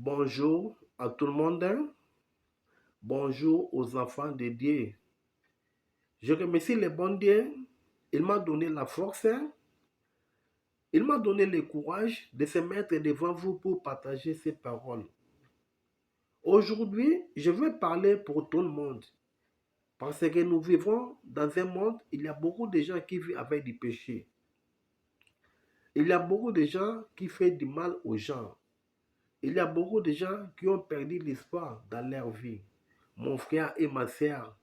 Bonjour à tout le monde, hein. Bonjour aux enfants de Dieu. Je remercie le bon Dieu. Il m'a donné la force, hein. Il m'a donné le courage de se mettre devant vous pour partager ces paroles. Aujourd'hui, je veux parler pour tout le monde. Parce que nous vivons dans un monde, il y a beaucoup de gens qui vivent avec du péché. Il y a beaucoup de gens qui font du mal aux gens. Il y a beaucoup de gens qui ont perdu l'espoir dans leur vie. Mon frère et ma sœur,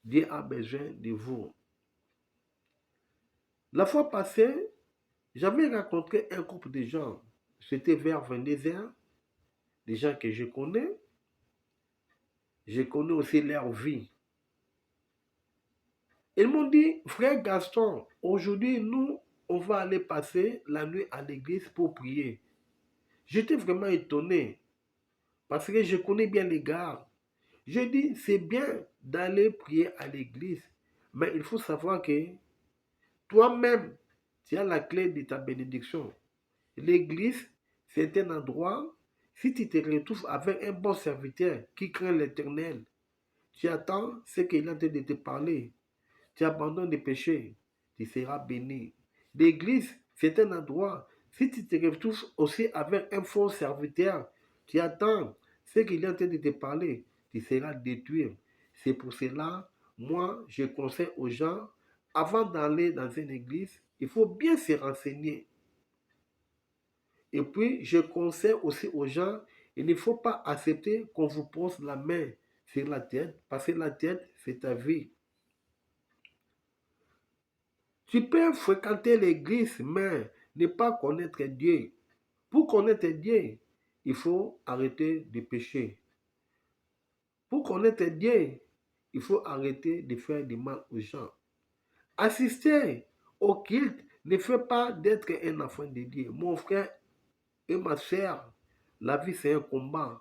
Dieu a besoin de vous. La fois passée, j'avais rencontré un groupe de gens. C'était vers 22h, des gens que je connais. Je connais aussi leur vie. Ils m'ont dit, frère Gaston, aujourd'hui, nous, on va aller passer la nuit à l'église pour prier. J'étais vraiment étonné parce que je connais bien les gars. Je dis, c'est bien d'aller prier à l'église, mais il faut savoir que toi-même, tu as la clé de ta bénédiction. L'église, c'est un endroit, si tu te retrouves avec un bon serviteur qui craint l'Éternel, tu attends ce qu'il est en train de te parler, tu abandonnes les péchés, tu seras béni. L'église, c'est un endroit, si tu te retrouves aussi avec un faux serviteur, tu attends ce qu'il est en train de te parler, tu seras détruit. C'est pour cela, moi, je conseille aux gens, avant d'aller dans une église, il faut bien se renseigner. Et puis, je conseille aussi aux gens, il ne faut pas accepter qu'on vous pose la main sur la tête, parce que la tête, c'est ta vie. Tu peux fréquenter l'église, mais ne pas connaître Dieu. Pour connaître Dieu, il faut arrêter de pécher. Pour connaître Dieu, il faut arrêter de faire du mal aux gens. Assister au culte ne fait pas d'être un enfant de Dieu. Mon frère et ma soeur, la vie c'est un combat.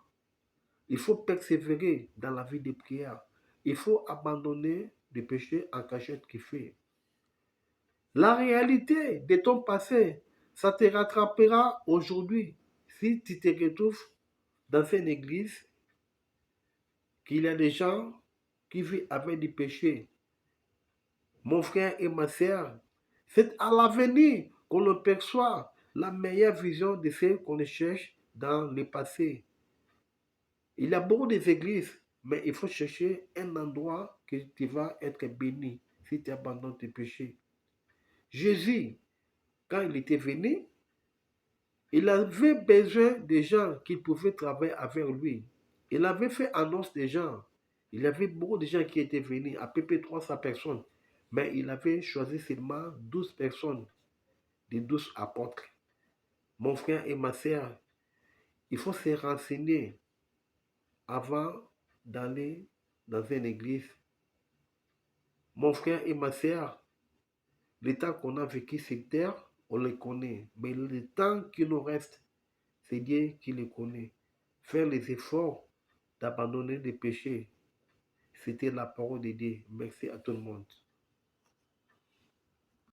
Il faut persévérer dans la vie de prière. Il faut abandonner le péché en cachette qui fait. La réalité de ton passé, ça te rattrapera aujourd'hui si tu te retrouves dans une église, qu'il y a des gens qui vivent avec du péché. Mon frère et ma sœur, c'est à l'avenir qu'on perçoit la meilleure vision de ce qu'on cherche dans le passé. Il y a beaucoup d'églises, mais il faut chercher un endroit que tu vas être béni si tu abandonnes tes péchés. Jésus, quand il était venu, il avait besoin des gens qui pouvaient travailler avec lui. Il avait fait annonce des gens. Il y avait beaucoup de gens qui étaient venus, à peu près 300 personnes. Mais il avait choisi seulement 12 personnes, des 12 apôtres. Mon frère et ma sœur, il faut se renseigner avant d'aller dans une église. Mon frère et ma sœur, le temps qu'on a vécu sur terre, on le connaît. Mais le temps qui nous reste, c'est Dieu qui le connaît. Faire les efforts d'abandonner les péchés. C'était la parole de Dieu. Merci à tout le monde.